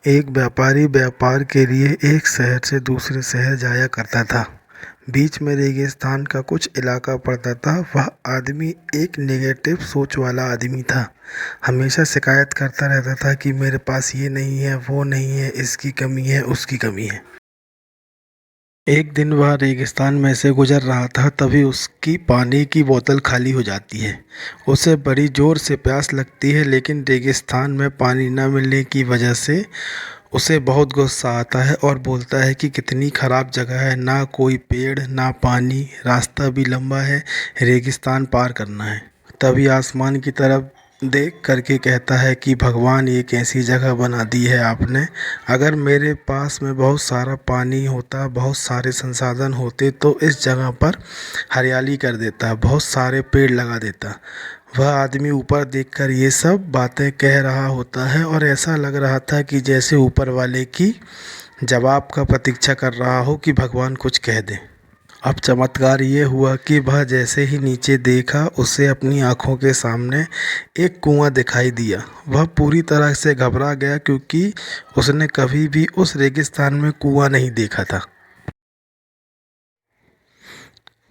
एक व्यापारी व्यापार के लिए एक शहर से दूसरे शहर जाया करता था। बीच में रेगिस्तान का कुछ इलाका पड़ता था। वह आदमी एक नेगेटिव सोच वाला आदमी था। हमेशा शिकायत करता रहता था कि मेरे पास ये नहीं है, वो नहीं है, इसकी कमी है, उसकी कमी है। एक दिन वह रेगिस्तान में से गुजर रहा था, तभी उसकी पानी की बोतल खाली हो जाती है। उसे बड़ी ज़ोर से प्यास लगती है, लेकिन रेगिस्तान में पानी न मिलने की वजह से उसे बहुत गुस्सा आता है और बोलता है कि कितनी ख़राब जगह है, ना कोई पेड़ ना पानी, रास्ता भी लंबा है, रेगिस्तान पार करना है। तभी आसमान की तरफ देख करके कहता है कि भगवान, ये कैसी जगह बना दी है आपने। अगर मेरे पास में बहुत सारा पानी होता, बहुत सारे संसाधन होते, तो इस जगह पर हरियाली कर देता, बहुत सारे पेड़ लगा देता। वह आदमी ऊपर देखकर ये सब बातें कह रहा होता है और ऐसा लग रहा था कि जैसे ऊपर वाले की जवाब का प्रतीक्षा कर रहा हो कि भगवान कुछ कह दे। अब चमत्कार ये हुआ कि वह जैसे ही नीचे देखा, उसे अपनी आंखों के सामने एक कुआं दिखाई दिया। वह पूरी तरह से घबरा गया, क्योंकि उसने कभी भी उस रेगिस्तान में कुआं नहीं देखा था।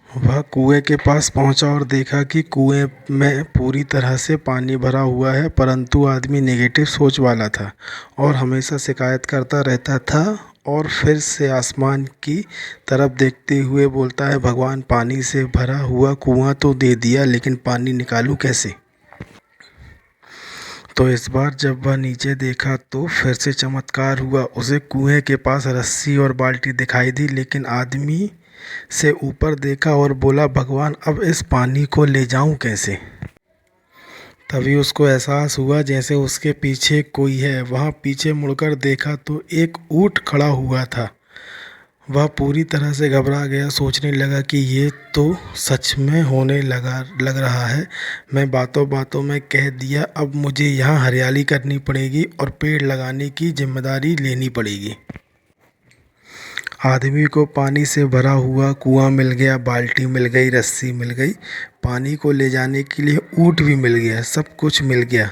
वह कुएं के पास पहुंचा और देखा कि कुएं में पूरी तरह से पानी भरा हुआ है, परंतु आदमी नेगेटिव सोच वाला था और हमेशा शिकायत करता रहता था। और फिर से आसमान की तरफ देखते हुए बोलता है, भगवान, पानी से भरा हुआ कुआं तो दे दिया, लेकिन पानी निकालूं कैसे। तो इस बार जब वह नीचे देखा तो फिर से चमत्कार हुआ। उसे कुएं के पास रस्सी और बाल्टी दिखाई दी, लेकिन आदमी से ऊपर देखा और बोला, भगवान, अब इस पानी को ले जाऊं कैसे। तभी उसको एहसास हुआ जैसे उसके पीछे कोई है। वहाँ पीछे मुड़कर देखा तो एक ऊंट खड़ा हुआ था। वह पूरी तरह से घबरा गया, सोचने लगा कि ये तो सच में होने लग रहा है। मैं बातों बातों में कह दिया, अब मुझे यहाँ हरियाली करनी पड़ेगी और पेड़ लगाने की जिम्मेदारी लेनी पड़ेगी। आदमी को पानी से भरा हुआ कुआं मिल गया, बाल्टी मिल गई, रस्सी मिल गई, पानी को ले जाने के लिए ऊँट भी मिल गया, सब कुछ मिल गया।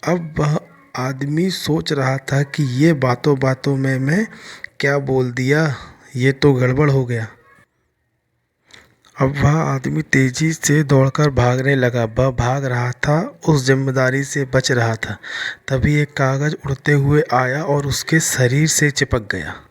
अब वह आदमी सोच रहा था कि ये बातों बातों में मैं क्या बोल दिया, ये तो गड़बड़ हो गया। अब वह आदमी तेजी से दौड़कर भागने लगा। वह भाग रहा था, उस जिम्मेदारी से बच रहा था। तभी एक कागज़ उड़ते हुए आया और उसके शरीर से चिपक गया।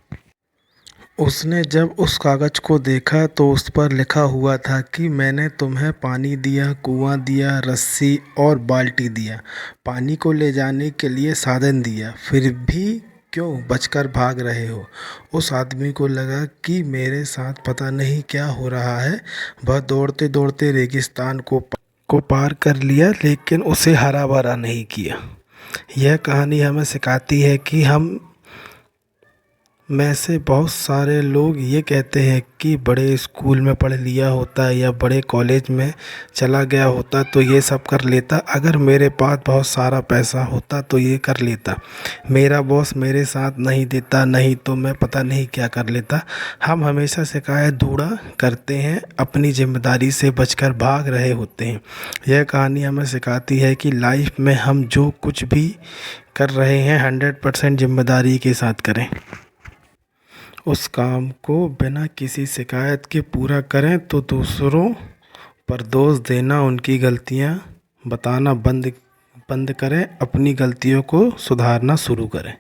उसने जब उस कागज़ को देखा तो उस पर लिखा हुआ था कि मैंने तुम्हें पानी दिया, कुआं दिया, रस्सी और बाल्टी दिया, पानी को ले जाने के लिए साधन दिया, फिर भी क्यों बचकर भाग रहे हो। उस आदमी को लगा कि मेरे साथ पता नहीं क्या हो रहा है। वह दौड़ते दौड़ते रेगिस्तान को पार कर लिया, लेकिन उसे हरा भरा नहीं किया। यह कहानी हमें सिखाती है कि हम में से बहुत सारे लोग ये कहते हैं कि बड़े स्कूल में पढ़ लिया होता या बड़े कॉलेज में चला गया होता तो ये सब कर लेता, अगर मेरे पास बहुत सारा पैसा होता तो ये कर लेता, मेरा बॉस मेरे साथ नहीं देता, नहीं तो मैं पता नहीं क्या कर लेता। हम हमेशा शिकायत ढूंढा करते हैं, अपनी जिम्मेदारी से बचकर भाग रहे होते हैं। यह कहानी हमें सिखाती है कि लाइफ में हम जो कुछ भी कर रहे हैं 100% जिम्मेदारी के साथ करें। उस काम को बिना किसी शिकायत के पूरा करें तो दूसरों पर दोष देना, उनकी गलतियां बताना बंद करें, अपनी गलतियों को सुधारना शुरू करें।